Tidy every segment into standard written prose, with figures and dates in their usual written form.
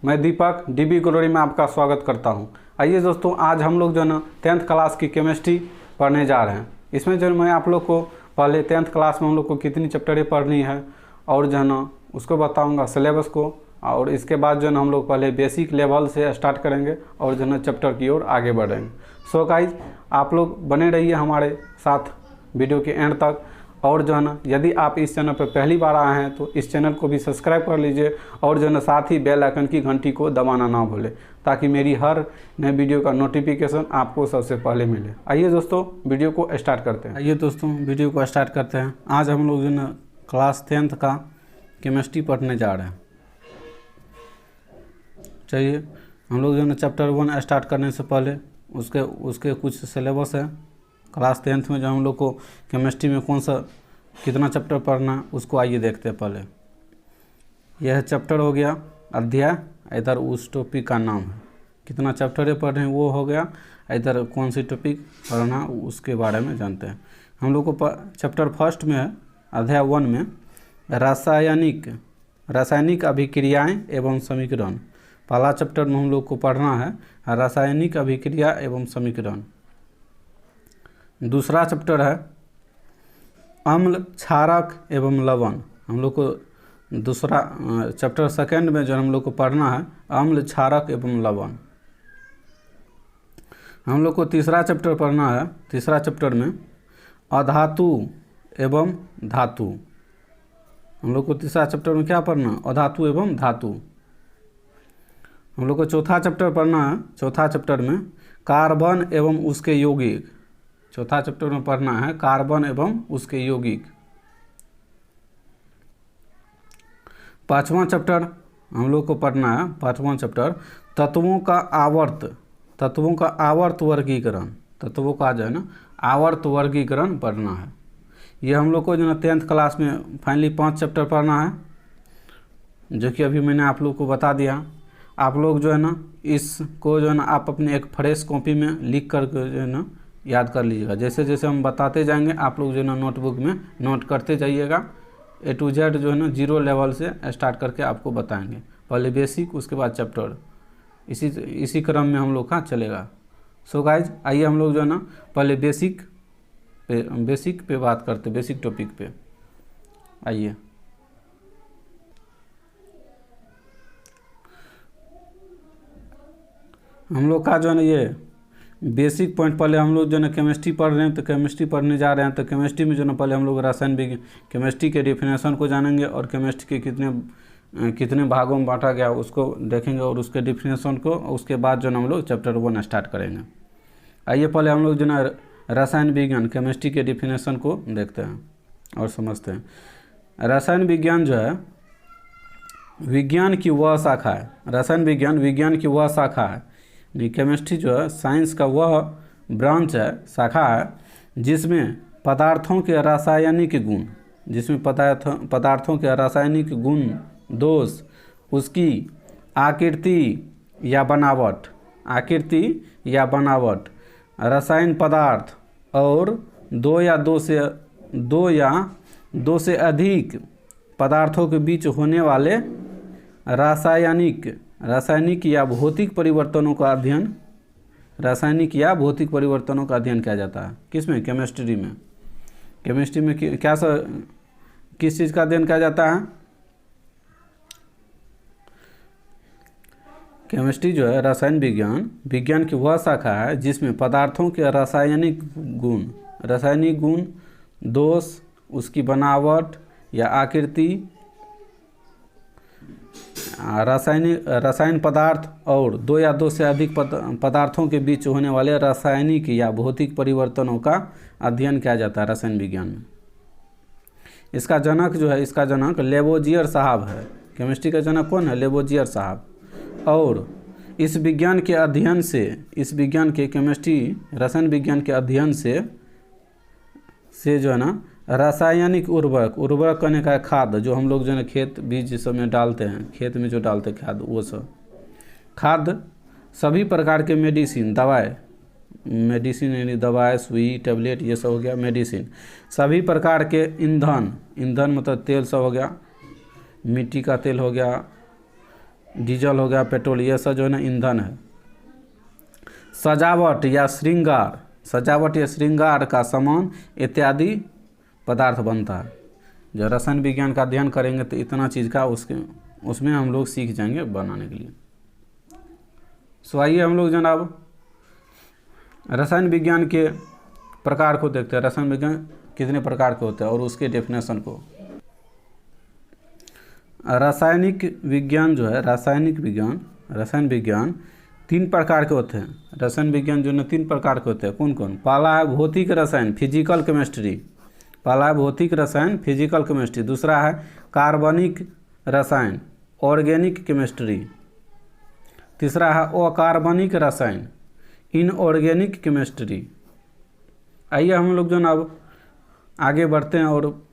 मैं दीपक dB glory में आपका स्वागत करता हूं। आइए दोस्तों, आज हम लोग जो है ना 10th क्लास की केमिस्ट्री पढ़ने जा रहे हैं। इसमें जो मैं आप लोग को पहले 10th क्लास में हम लोग को कितनी चैप्टरें पढ़नी है और जो है ना उसको बताऊंगा सिलेबस को। और इसके बाद जो है ना हम लोग पहले बेसिक लेवल से स्टार्ट करेंगे और जो है ना चैप्टर की ओर आगे बढ़ेंगे। सो गाइज, आप लोग बने रहिए हमारे साथ वीडियो के एंड तक। और जो है ना यदि आप इस चैनल पर पहली बार आए हैं तो इस चैनल को भी सब्सक्राइब कर लीजिए और जो है ना साथ ही बेल आइकन की घंटी को दबाना ना भूलें, ताकि मेरी हर नए वीडियो का नोटिफिकेशन आपको सबसे पहले मिले। आइए दोस्तों, वीडियो को स्टार्ट करते हैं। आइए दोस्तों, वीडियो को स्टार्ट करते हैं। आज हम लोग जो है ना क्लास 10th का केमिस्ट्री पढ़ने जा रहे हैं। चलिए, हम लोग जो है ना चैप्टर 1 स्टार्ट करने से पहले उसके कुछ सिलेबस है। क्लास 10th में जो हम लोग को केमिस्ट्री में कितना चैप्टर पढ़ना है उसको आइए देखते हैं। पहले यह चैप्टर हो गया अध्याय, इधर उस टॉपिक का नाम है। कितना चैप्टर पढ़ रहे हैं वो हो गया, इधर कौन सी टॉपिक पढ़ना उसके बारे में जानते हैं। हम लोग को चैप्टर फर्स्ट में है, अध्याय 1 में रासायनिक अभिक्रियाएं एवं समीकरण। पहला चैप्टर में हम लोग को पढ़ना है रासायनिक अभिक्रिया एवं समीकरण। दूसरा चैप्टर है अम्ल, क्षारक एवं लवण। हम लोग को दूसरा चैप्टर सेकंड में जो हम लोग को पढ़ना है अम्ल, क्षारक एवं लवण। हम लोग को तीसरा चैप्टर पढ़ना है। तीसरा चैप्टर में अधातु एवं धातु। हम लोग को तीसरा चैप्टर में क्या पढ़ना है? अधातु एवं धातु। हम लोग को चौथा चैप्टर पढ़ना है। चौथा चैप्टर में कार्बन एवं उसके यौगिक। चौथा चैप्टर में पढ़ना है कार्बन एवं उसके यौगिक। पांचवा चैप्टर हम लोग को पढ़ना है, पांचवा चैप्टर तत्वों का आवर्त वर्गीकरण। तत्वों का जो है ना आवर्त वर्गीकरण पढ़ना है। ये हम लोग को जो ना 10th क्लास में फाइनली 5 चैप्टर पढ़ना है, जो कि अभी मैंने आप लोग को बता दिया। आप लोग जो है ना इसको जो है ना आप अपने एक फ्रेश कॉपी में लिख कर जो है ना याद कर लीजिएगा। जैसे जैसे हम बताते जाएंगे आप लोग जो है ना नोटबुक में नोट करते जाइएगा। A to Z जो है ना 0 लेवल से स्टार्ट करके आपको बताएंगे। पहले बेसिक, उसके बाद चैप्टर, इसी क्रम में हम लोग का चलेगा। सो गाइज, आइए हम लोग जो है ना पहले बेसिक पे बात करते, बेसिक टॉपिक पे। आइए, हम लोग का जो है ना ये बेसिक पॉइंट, पहले हम लोग जो है ना केमिस्ट्री पढ़ रहे हैं तो केमिस्ट्री पढ़ने जा रहे हैं। तो केमिस्ट्री में जो है ना पहले हम लोग रसायन विज्ञान केमिस्ट्री के डिफिनेशन को जानेंगे और केमिस्ट्री के कितने भागों में बांटा गया उसको देखेंगे और उसके डिफिनेशन को। उसके बाद जो है ना हम लोग चैप्टर 1 स्टार्ट करेंगे। आइए पहले हम लोग जो है ना रसायन विज्ञान केमिस्ट्री के डिफिनेशन को देखते हैं और समझते हैं। रसायन विज्ञान जो है विज्ञान की वह शाखा है। रसायन विज्ञान की वह शाखा है। केमिस्ट्री जो है साइंस का वह ब्रांच है, शाखा है, जिसमें पदार्थों के रासायनिक गुण, दोष, उसकी आकृति या बनावट, रसायन पदार्थ और दो से अधिक पदार्थों के बीच होने वाले रासायनिक या भौतिक परिवर्तनों का अध्ययन किया जाता है। किसमें? केमिस्ट्री में। केमिस्ट्री में किस चीज़ का अध्ययन किया जाता है? केमिस्ट्री जो है रसायन विज्ञान की वह शाखा है जिसमें पदार्थों के रासायनिक गुण, दोष, उसकी बनावट या आकृति, रसायन पदार्थ और दो से अधिक पदार्थों के बीच होने वाले रासायनिक या भौतिक परिवर्तनों का अध्ययन किया जाता है रसायन विज्ञान में। इसका जनक लेवोजियर साहब है। केमिस्ट्री का जनक कौन है? लेवोजियर साहब। और इस विज्ञान के रसायन विज्ञान के अध्ययन से जो है ना रासायनिक उर्वरक करने का खाद, जो हम लोग जो है खेत बीज सब में डालते हैं, खेत में जो डालते हैं खाद, वो सब खाद, सभी प्रकार के मेडिसिन, यानी दवाएं, सुई, टेबलेट, ये सब हो गया मेडिसिन। सभी प्रकार के ईंधन मतलब तेल सब हो गया, मिट्टी का तेल हो गया, डीजल हो गया, पेट्रोल, ये सब जो है ना ईंधन है। सजावट या श्रृंगार का सामान इत्यादि पदार्थ बनता है। जो रसायन विज्ञान का अध्ययन करेंगे तो इतना चीज़ का उसमें हम लोग सीख जाएंगे बनाने के लिए। सो आइए हम लोग जनाब रसायन विज्ञान के प्रकार को देखते हैं। रसायन विज्ञान कितने प्रकार के होते हैं और उसके डेफिनेशन को। रासायनिक विज्ञान जो है, रसायन विज्ञान 3 प्रकार के होते हैं। रसायन विज्ञान जो है 3 प्रकार के होते हैं। कौन कौन? पहला है भौतिक रसायन, फिजिकल केमिस्ट्री। पहला है भौतिक रसायन, फिजिकल केमिस्ट्री। दूसरा है कार्बनिक रसायन, ऑर्गेनिक केमिस्ट्री। तीसरा है अकार्बनिक रसायन, इनऑर्गेनिक केमिस्ट्री। आइए हम लोग जो ना अब आगे बढ़ते हैं और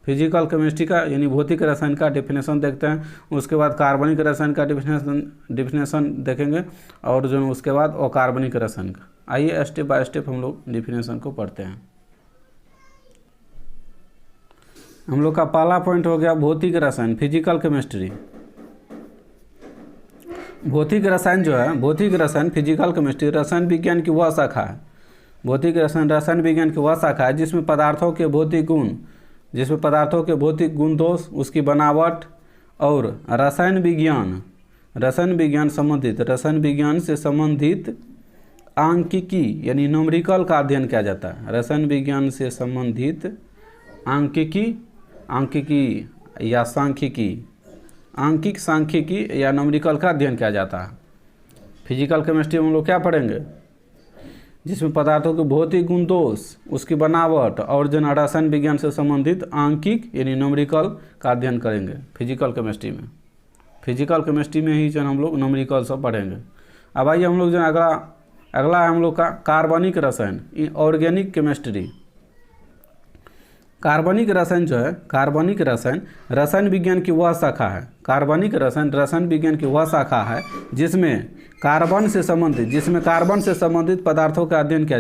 फिजिकल केमिस्ट्री का यानी भौतिक रसायन का डेफिनेशन देखते हैं। उसके बाद कार्बनिक रसायन का डेफिनेशन देखेंगे और जो उसके बाद अकार्बनिक रसायन का। आइए स्टेप बाय स्टेप हम लोग डेफिनेशन को पढ़ते हैं। हम लोग का पहला पॉइंट हो गया भौतिक रसायन, फिजिकल केमिस्ट्री। भौतिक रसायन जो है, भौतिक रसायन फिजिकल केमिस्ट्री रसायन विज्ञान की वह शाखा है। भौतिक रसायन विज्ञान की वह शाखा है जिसमें पदार्थों के भौतिक गुण दोष, उसकी बनावट और रसायन विज्ञान से संबंधित आंकिकी यानी न्यूमेरिकल का अध्ययन किया जाता है। रसायन विज्ञान से संबंधित आंकिकी या सांख्यिकी या न्यूमेरिकल का अध्ययन किया जाता है। फिजिकल केमिस्ट्री में हम लोग क्या पढ़ेंगे? जिसमें पदार्थों के भौतिक गुण दोष, उसकी बनावट और जो रसायन विज्ञान से संबंधित आंकिक यानी न्यूमेरिकल का अध्ययन करेंगे फिजिकल केमिस्ट्री में। फिजिकल केमिस्ट्री में ही जो हम लोग न्यूमेरिकल सब पढ़ेंगे। अब आइए हम लोग जो अगला है हम लोग का कार्बनिक रसायन, ऑर्गेनिक केमिस्ट्री। कार्बनिक रसायन जो है, कार्बनिक रसायन रसायन विज्ञान की वह शाखा है। कार्बनिक रसायन रसायन विज्ञान की वह शाखा है जिसमें कार्बन से संबंधित पदार्थों का अध्ययन किया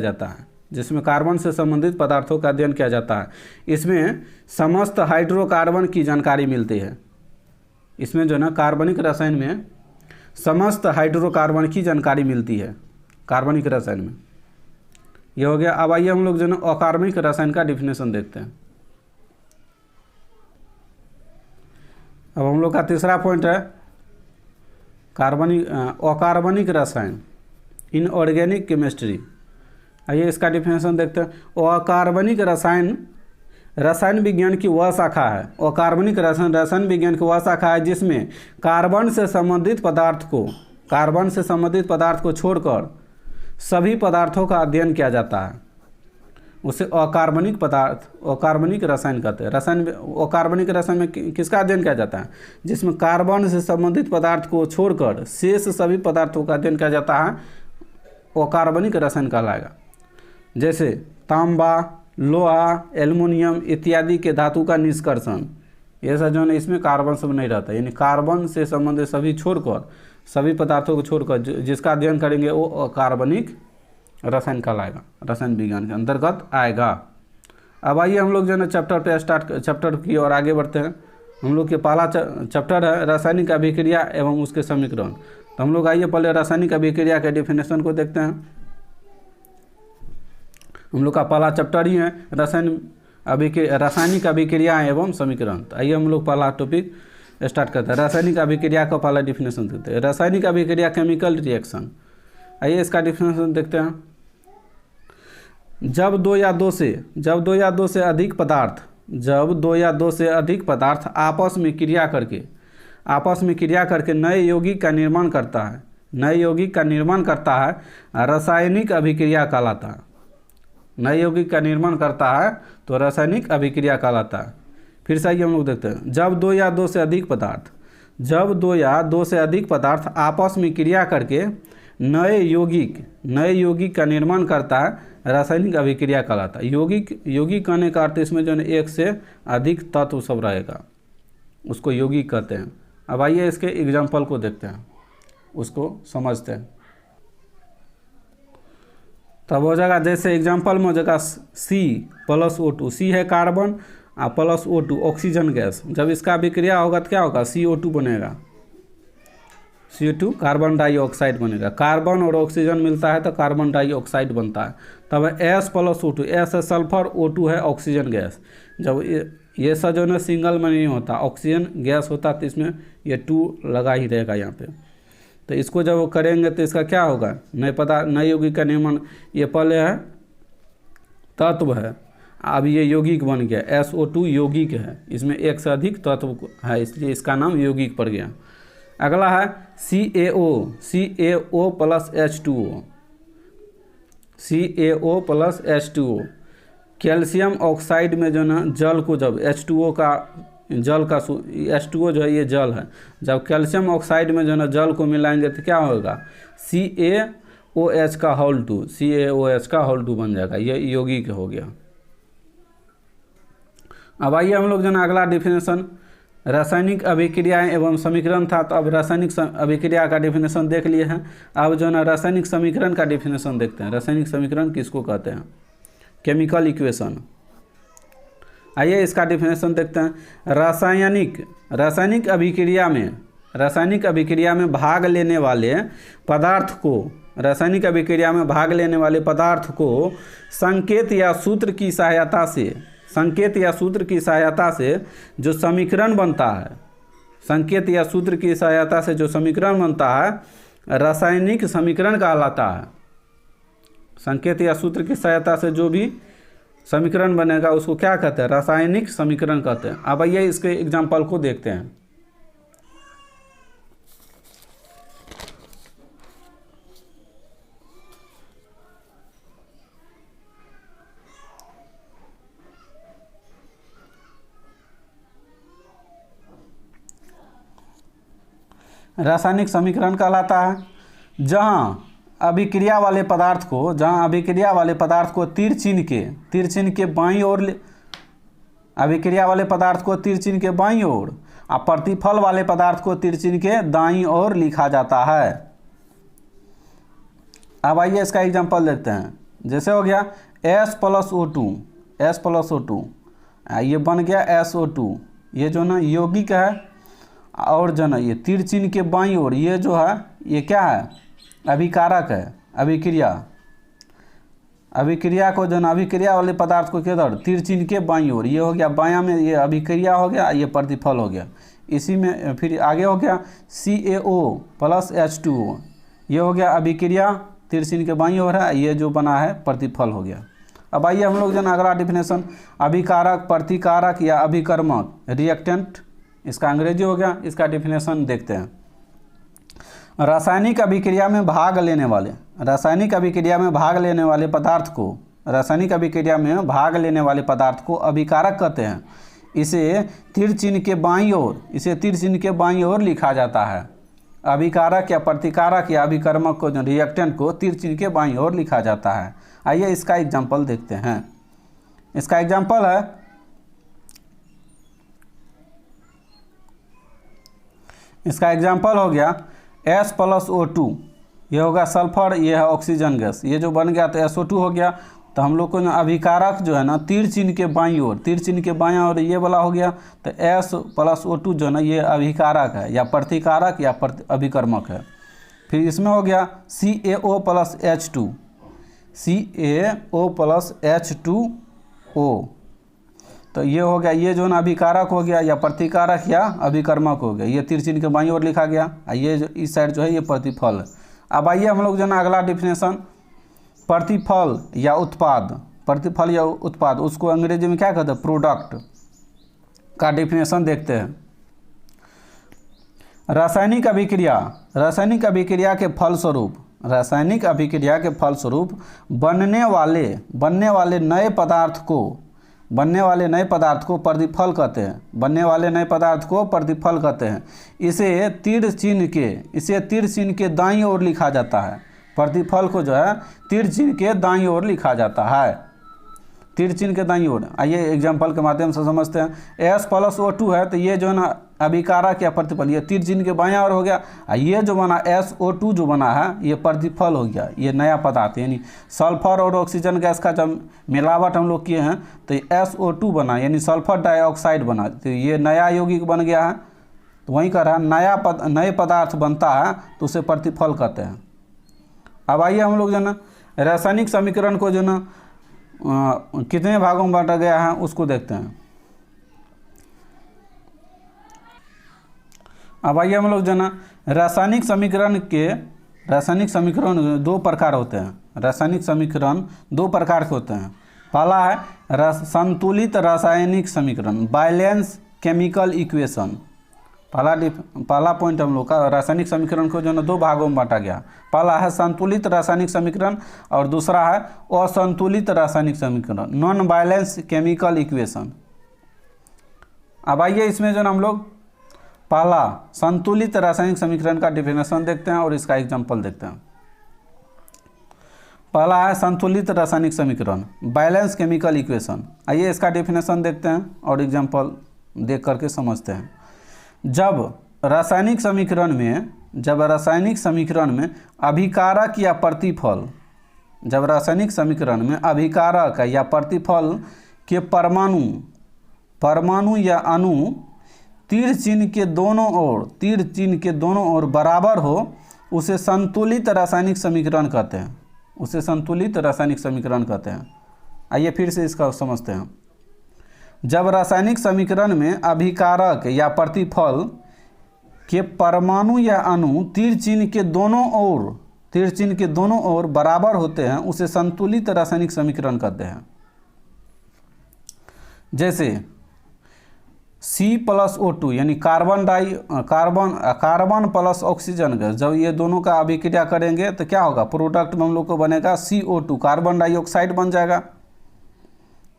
जाता है। इसमें समस्त हाइड्रोकार्बन की जानकारी मिलती है। इसमें जो है ना कार्बनिक रसायन में समस्त हाइड्रोकार्बन की जानकारी मिलती है कार्बनिक रसायन में। यह हो गया। अब आइए हम लोग जो है ना अकार्बनिक रसायन का डिफिनेशन देखते हैं। अब हम लोग का तीसरा पॉइंट है अकार्बनिक रसायन, इनऑर्गेनिक केमिस्ट्री। आइए इसका डिफिनेशन देखते हैं। अकार्बनिक रसायन विज्ञान की वह शाखा है। अकार्बनिक रसायन विज्ञान की वह शाखा है जिसमें कार्बन से संबंधित पदार्थ को छोड़कर सभी पदार्थों का अध्ययन किया जाता है। उसे अकार्बनिक रसायन कहते हैं। अकार्बनिक रसायन में किसका अध्ययन किया जाता है? जिसमें कार्बन से संबंधित पदार्थ को छोड़कर शेष सभी पदार्थों का अध्ययन किया जाता है, अकार्बनिक रसायन कहलाएगा। जैसे तांबा, लोहा, एल्युमिनियम इत्यादि के धातु का निष्कर्षण, ये सब जो है इसमें कार्बन सब नहीं रहता। यानी कार्बन से संबंधित सभी पदार्थों को छोड़कर जिसका अध्ययन करेंगे वो अकार्बनिक रसायन कहलाएगा, रसायन विज्ञान के अंतर्गत आएगा। अब आइए हम लोग जो है ना चैप्टर की ओर आगे बढ़ते हैं। हम लोग के पहला चैप्टर है रासायनिक अभिक्रिया एवं उसके समीकरण। तो हम लोग आइए पहले रासायनिक अभिक्रिया के डेफिनेशन को देखते हैं। हम लोग का पहला चैप्टर ही है रासायनिक अभिक्रिया एवं समीकरण। तो आइए हम लोग पहला टॉपिक स्टार्ट करते हैं। रासायनिक अभिक्रिया का पहला डिफिनेशन देखते हैं। रासायनिक अभिक्रिया केमिकल रिएक्शन। आइए इसका डिफिनेशन देखते हैं। जब दो या दो से अधिक पदार्थ आपस में क्रिया करके नए यौगिक का निर्माण करता है, रासायनिक अभिक्रिया कहलाता है। नए यौगिक का निर्माण करता है तो रासायनिक अभिक्रिया कहलाता है। फिर से आइए हम लोग देखते हैं। जब दो या दो से अधिक पदार्थ आपस में क्रिया करके नए यौगिक का निर्माण करता है, रासायनिक अभिक्रिया कहलाता है। यौगिक कहने का अर्थ इसमें जो है एक से अधिक तत्व सब रहेगा, उसको यौगिक कहते हैं। अब आइए इसके एग्जाम्पल को देखते हैं, उसको समझते हैं। तब हो जाएगा जैसे एग्जाम्पल में हो जाएगा C+O2। C है कार्बन और +O2 ऑक्सीजन गैस। जब इसका अभिक्रिया होगा तो क्या होगा? CO2 बनेगा। CO2 कार्बन डाइऑक्साइड बनेगा। कार्बन और ऑक्सीजन मिलता है तो कार्बन डाइऑक्साइड बनता है। तब S+O2, S है सल्फर, O2 है ऑक्सीजन गैस। जब ये सब जो है ना सिंगल में नहीं होता, ऑक्सीजन गैस होता तो इसमें ये 2 लगा ही रहेगा यहाँ पे। तो इसको जब करेंगे तो इसका क्या होगा, नए यौगिक का निर्माण। ये पहले है तत्व है, अब ये यौगिक बन गया। SO2 यौगिक है, इसमें एक से अधिक तत्व है, इसलिए इसका नाम यौगिक पड़ गया। अगला है CaO plus H2O, CaO plus H2O। Calcium oxide में जो ना जल को जब H2O का H2O जो है ये जल है, जब कैल्शियम ऑक्साइड में जो ना जल को मिलाएंगे तो क्या होगा, CaOH का होल 2, CaOH का होल 2 बन जाएगा। ये यौगिक हो गया। अब आइए हम लोग जो ना अगला डिफिनेशन, रासायनिक अभिक्रियाएं एवं समीकरण था, तो अब रासायनिक अभिक्रिया का डिफिनेशन देख लिए हैं। अब जो ना रासायनिक समीकरण का डिफिनेशन देखते हैं। रासायनिक समीकरण किसको कहते हैं, केमिकल इक्वेशन। आइए इसका डिफिनेशन देखते हैं। रासायनिक अभिक्रिया में भाग लेने वाले पदार्थ को, रासायनिक अभिक्रिया में भाग लेने वाले पदार्थ को संकेत या सूत्र की सहायता से जो समीकरण बनता है, संकेत या सूत्र की सहायता से जो समीकरण बनता है, रासायनिक समीकरण कहलाता है। संकेत या सूत्र की सहायता से जो भी समीकरण बनेगा उसको क्या कहते हैं, रासायनिक समीकरण कहते हैं। अब आइए इसके एग्जाम्पल को देखते हैं। रासायनिक समीकरण कहलाता है जहाँ अभिक्रिया वाले पदार्थ को तीर चिन्ह के बाईं ओर, अभिक्रिया वाले पदार्थ को तीर चिन्ह के बाईं ओर और प्रतिफल वाले पदार्थ को तीर चिन्ह के दाईं ओर लिखा जाता है। अब आइए इसका एग्जांपल देखते हैं। जैसे हो गया S+O2, ये बन गया SO2। ये जो ना यौगिक है, और जो ना ये तीर चिन्ह के बाईं ओर ये जो है ये क्या है, अभिकारक है। अभिक्रिया को जो ना अभिक्रिया वाले पदार्थ को किधर, तीर चिन्ह के बाईं ओर, ये हो गया बायां में, ये अभिक्रिया हो गया, ये प्रतिफल हो गया। इसी में फिर आगे हो गया CaO प्लस H2O, ये हो गया अभिक्रिया, तीर चिन्ह के बाईं ओर है, ये जो बना है प्रतिफल हो गया। अब आइए हम लोग जो ना अगला डिफिनेशन, अभिकारक, प्रतिकारक या अभिकर्मक, रिएक्टेंट, इसका अंग्रेजी हो गया। इसका डिफिनेशन देखते हैं। रासायनिक अभिक्रिया में भाग लेने वाले पदार्थ को अभिकारक कहते हैं। इसे तीर चिन्ह के बाईं ओर लिखा जाता है। अभिकारक या प्रतिकारक या अभिकर्मक को, जो रिएक्टेंट को तीर चिन्ह के बाईं ओर लिखा जाता है। आइए इसका एग्जाम्पल देखते हैं। इसका एग्जाम्पल है, हो गया S+O2, ये होगा सल्फर, ये है ऑक्सीजन गैस, ये जो बन गया तो SO2 हो गया। तो हम लोग को ना अभिकारक जो है ना तीर चिन्ह के बाईं ओर ये वाला हो गया। तो S+O2 जो है ना ये अभिकारक है या प्रतिकारक या अभिकर्मक है। फिर इसमें हो गया CaO प्लस H2O, तो ये हो गया, ये जो ना अभिकारक हो गया या प्रतिकारक या अभिकर्मक हो गया। ये तीर चिन्ह के बाईं ओर लिखा गया। ये जो इस साइड जो है ये प्रतिफल है। अब आइए हम लोग जो ना अगला डिफिनेशन, प्रतिफल या उत्पाद, उसको अंग्रेजी में क्या कहते हैं, प्रोडक्ट, का डिफिनेशन देखते हैं। रासायनिक अभिक्रिया के फलस्वरूप बनने वाले नए पदार्थ को प्रतिफल कहते हैं। इसे तीर चिन्ह के दाईं ओर लिखा जाता है। प्रतिफल को जो है तीर चिन्ह के दाईं ओर लिखा जाता है। तीर चिन्ह के दाईं ओर। आइए एग्जाम्पल के माध्यम से समझते हैं। S+O2 है तो ये जो है ना अभिकारक या प्रतिफल, ये तीर चिन्ह के बायां ओर हो गया। ये जो बना SO2 जो बना है ये प्रतिफल हो गया, ये नया पदार्थ, यानी सल्फर और ऑक्सीजन गैस का जब मिलावट हम लोग किए हैं तो SO2 बना, यानी सल्फर डाइऑक्साइड बना, तो ये नया यौगिक बन गया है। तो वहीं कह रहा है नए पदार्थ बनता है तो उसे प्रतिफल कहते हैं। अब आइए हम लोग जो ना रासायनिक समीकरण को जो ना कितने भागों में बांटा गया है उसको देखते हैं। अब आइए हम लोग जो ना रासायनिक समीकरण दो प्रकार होते हैं। रासायनिक समीकरण दो प्रकार के होते हैं। पहला है संतुलित रासायनिक समीकरण, बैलेंस केमिकल इक्वेशन। पहला पॉइंट हम लोग का रासायनिक समीकरण को जो ना दो भागों में बांटा गया। पहला है संतुलित रासायनिक समीकरण और दूसरा है असंतुलित रासायनिक समीकरण, नॉन बैलेंस केमिकल इक्वेशन। अब आइए इसमें जो ना हम लोग पहला संतुलित रासायनिक समीकरण का डेफिनेशन देखते हैं और इसका एग्जांपल देखते हैं। पहला है संतुलित रासायनिक समीकरण, बैलेंस केमिकल इक्वेशन। आइए इसका डेफिनेशन देखते हैं और एग्जांपल देख करके समझते हैं। जब रासायनिक समीकरण में अभिकारक या प्रतिफल, जब रासायनिक समीकरण में अभिकारक या प्रतिफल के परमाणु या अणु तीर चिन्ह के दोनों ओर बराबर हो उसे संतुलित रासायनिक समीकरण कहते हैं। उसे संतुलित रासायनिक समीकरण कहते हैं। आइए फिर से इसका समझते हैं। जब रासायनिक समीकरण में अभिकारक या प्रतिफल के परमाणु या अणु तीर चिन्ह के दोनों ओर बराबर होते हैं उसे संतुलित रासायनिक समीकरण कहते हैं। जैसे C+O2 यानी कार्बन प्लस ऑक्सीजन गैस, जब ये दोनों का अभिक्रिया करेंगे तो क्या होगा, प्रोडक्ट में हम लोग को बनेगा CO2, कार्बन डाइऑक्साइड बन जाएगा।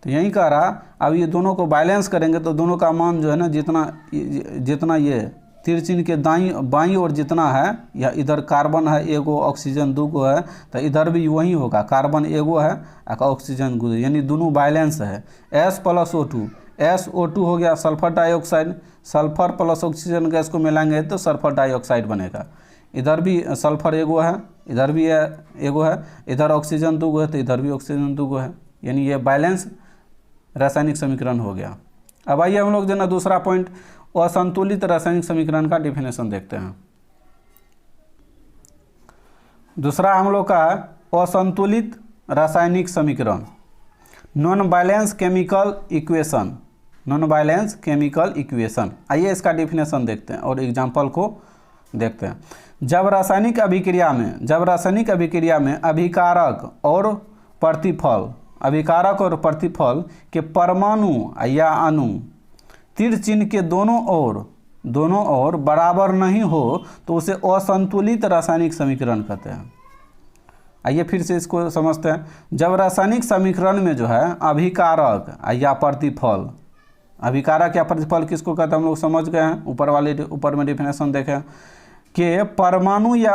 तो यही कह रहा, अब ये दोनों को बैलेंस करेंगे तो दोनों का मान जो है ना जितना ये तीर चिन्ह के बाईं ओर जितना है, या इधर कार्बन है एगो ऑक्सीजन दूगो है तो इधर भी वही होगा, कार्बन एगो है ऑक्सीजन दूगो, यानी दोनों बैलेंस है। SO2 हो गया sulphur dioxide, sulphur plus oxygen gas को मिलाएंगे तो सल्फर डाइऑक्साइड बनेगा। इधर भी सल्फर एगो है, इधर भी एगो है, इधर ऑक्सीजन दूगो है तो इधर भी ऑक्सीजन दूगो है, यानी ये बैलेंस रासायनिक समीकरण हो गया। अब आइए हम लोग जो ना दूसरा पॉइंट असंतुलित रासायनिक समीकरण का डेफिनेशन देखते हैं। दूसरा हम लोग का असंतुलित रासायनिक समीकरण, नॉन बैलेंस केमिकल इक्वेशन। आइए इसका डेफिनेशन देखते हैं और एग्जांपल को देखते हैं। जब रासायनिक अभिक्रिया में अभिकारक और प्रतिफल के परमाणु या अणु तीर चिन्ह के दोनों ओर बराबर नहीं हो तो उसे असंतुलित रासायनिक समीकरण कहते हैं। आइए फिर से इसको समझते हैं। जब रासायनिक समीकरण में जो है अभिकारक या प्रतिफल किसको कहते हैं हम लोग समझ गए हैं, ऊपर में डेफिनेशन देखें कि परमाणु या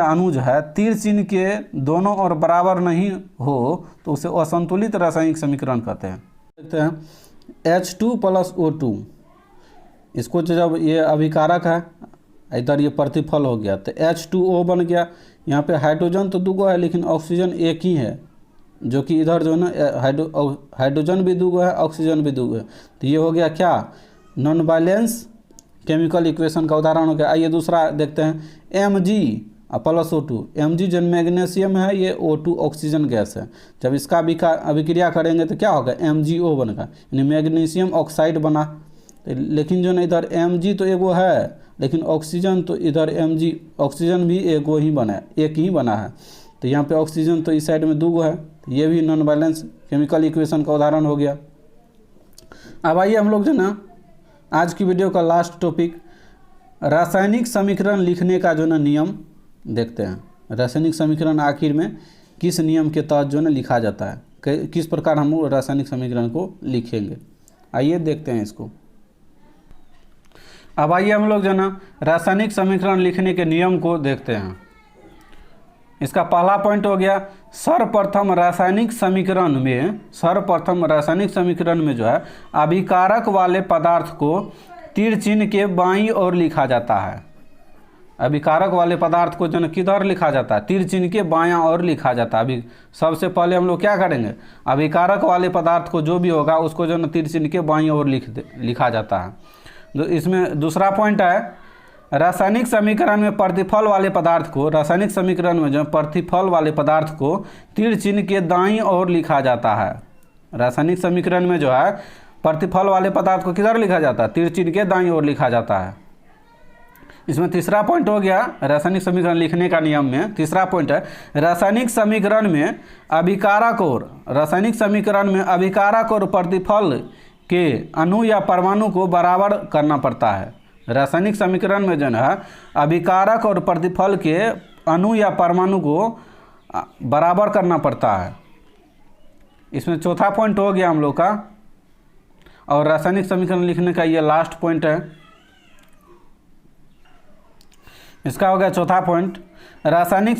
अणु जो है तीर चिन्ह के दोनों ओर बराबर नहीं हो तो उसे असंतुलित रासायनिक समीकरण कहते हैं। देखते हैं H2+O2, इसको जब ये अभिकारक है इधर ये प्रतिफल हो गया तो H2O बन गया। यहाँ पे हाइड्रोजन तो दूगो है लेकिन ऑक्सीजन एक ही है, जो कि इधर जो है ना हाइड्रोजन भी दूगो है ऑक्सीजन भी दूगो है, तो ये हो गया क्या, नॉन बैलेंस केमिकल इक्वेशन का उदाहरण हो गया। आइए दूसरा देखते हैं Mg+O2। Mg जो मैग्नीशियम है, ये O2 ऑक्सीजन गैस है। जब इसका अभिक्रिया करेंगे तो क्या होगा, MgO बनेगा, यानी मैग्नीशियम ऑक्साइड बना। लेकिन जो ना इधर Mg तो एगो है लेकिन ऑक्सीजन तो इधर ऑक्सीजन भी एक ही बना है, तो यहाँ पे ऑक्सीजन तो इस साइड में दूगो है, तो ये भी नॉन बैलेंस केमिकल इक्वेशन का उदाहरण हो गया। अब आइए हम लोग जो ना आज की वीडियो का लास्ट टॉपिक रासायनिक समीकरण लिखने का जो ना नियम देखते हैं। रासायनिक समीकरण आखिर में किस नियम के तहत जो ना लिखा जाता है, किस प्रकार हम लोग रासायनिक समीकरण को लिखेंगे, आइए देखते हैं इसको। अब आइए हम लोग जो ना रासायनिक समीकरण लिखने के नियम को देखते हैं। इसका पहला पॉइंट हो गया, सर्वप्रथम रासायनिक समीकरण में जो है अभिकारक वाले पदार्थ को तीर चिन्ह के बाईं ओर लिखा जाता है। अभिकारक वाले पदार्थ को जो ना किधर लिखा जाता है, तीर चिन्ह के बायां ओर लिखा जाता है। अभी सबसे पहले हम लोग क्या करेंगे, अभिकारक वाले पदार्थ को जो भी होगा उसको जो ना तीर चिन्ह के बाईं ओर लिखा जाता है। इसमें दूसरा पॉइंट है, रासायनिक समीकरण में प्रतिफल वाले पदार्थ को, रासायनिक समीकरण में जो प्रतिफल वाले पदार्थ को तीर चिन्ह के दाईं ओर लिखा जाता है। रासायनिक समीकरण में जो है प्रतिफल वाले पदार्थ को किधर लिखा जाता है? तीर चिन्ह के दाईं ओर लिखा जाता है। इसमें तीसरा पॉइंट हो गया रासायनिक समीकरण लिखने का नियम में। तीसरा पॉइंट है, रासायनिक समीकरण में अभिकारक और, रासायनिक समीकरण में अभिकारक और प्रतिफल के अणु या परमाणु को बराबर करना पड़ता है। रासायनिक समीकरण में जो है अभिकारक और प्रतिफल के अणु या परमाणु को बराबर करना पड़ता है। इसमें चौथा पॉइंट हो गया हम लोग का, और रासायनिक समीकरण लिखने का ये लास्ट पॉइंट है। इसका हो गया चौथा पॉइंट, रासायनिक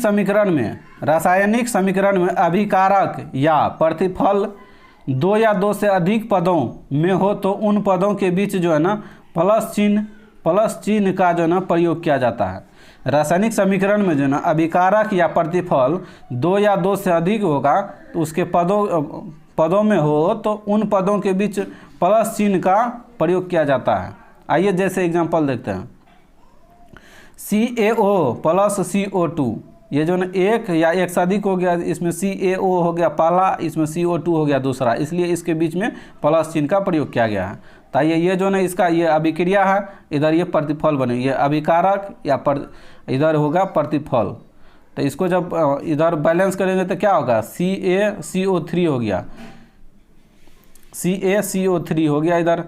समीकरण में अभिकारक या प्रतिफल दो या दो से अधिक पदों में हो तो उन पदों के बीच जो है ना प्लस चिन्ह का जो है ना प्रयोग किया जाता है। रासायनिक समीकरण में जो है ना अभिकारक या प्रतिफल दो या दो से अधिक होगा तो उसके पदों में हो तो उन पदों के बीच प्लस चिन्ह का प्रयोग किया जाता है। आइए जैसे एग्जांपल देखते हैं, CaO प्लस CO2, ये जो ना एक या एक से अधिक हो गया, इसमें CaO हो गया पहला, इसमें CO2 हो गया दूसरा, इसलिए इसके बीच में प्लस चिन्ह का प्रयोग किया गया है। तो ये जो ना इसका ये अभिक्रिया है, इधर ये प्रतिफल बने, ये अभिकारक या इधर होगा प्रतिफल। तो इसको जब इधर बैलेंस करेंगे तो क्या होगा, CaCO3 हो गया, CaCO3 हो गया, इधर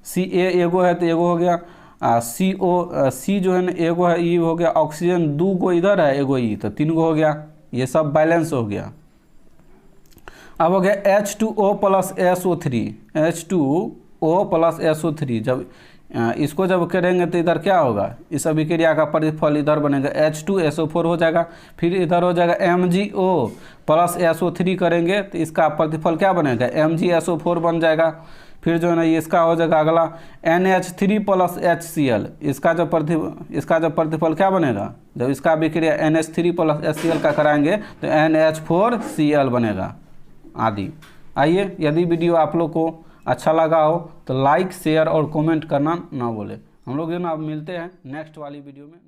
Ca एगो है तो एगो हो गया, C जो है ना एगो है, ई हो गया, ऑक्सीजन दो गो इधर है, एगो ई, तो तीन गो हो गया, ये सब बैलेंस हो गया। अब हो गया H2O plus SO3, H2O plus SO3, जब इसको जब करेंगे तो इधर क्या होगा, इस अभिक्रिया का प्रतिफल इधर बनेगा H2SO4 हो जाएगा। फिर इधर हो जाएगा MgO प्लस SO3 करेंगे तो इसका प्रतिफल क्या बनेगा, MgSO4 बन जाएगा। फिर जो है ना इसका हो जाएगा अगला NH3 प्लस HCl, इसका जो प्रतिफल क्या बनेगा, जब इसका अभिक्रिया NH3 प्लस HCl का कराएंगे तो NH4Cl बनेगा आदि। आइए, यदि वीडियो आप लोग को अच्छा लगा हो तो लाइक शेयर और कमेंट करना ना भूलें। हम लोग जो ना अब मिलते हैं नेक्स्ट वाली वीडियो में।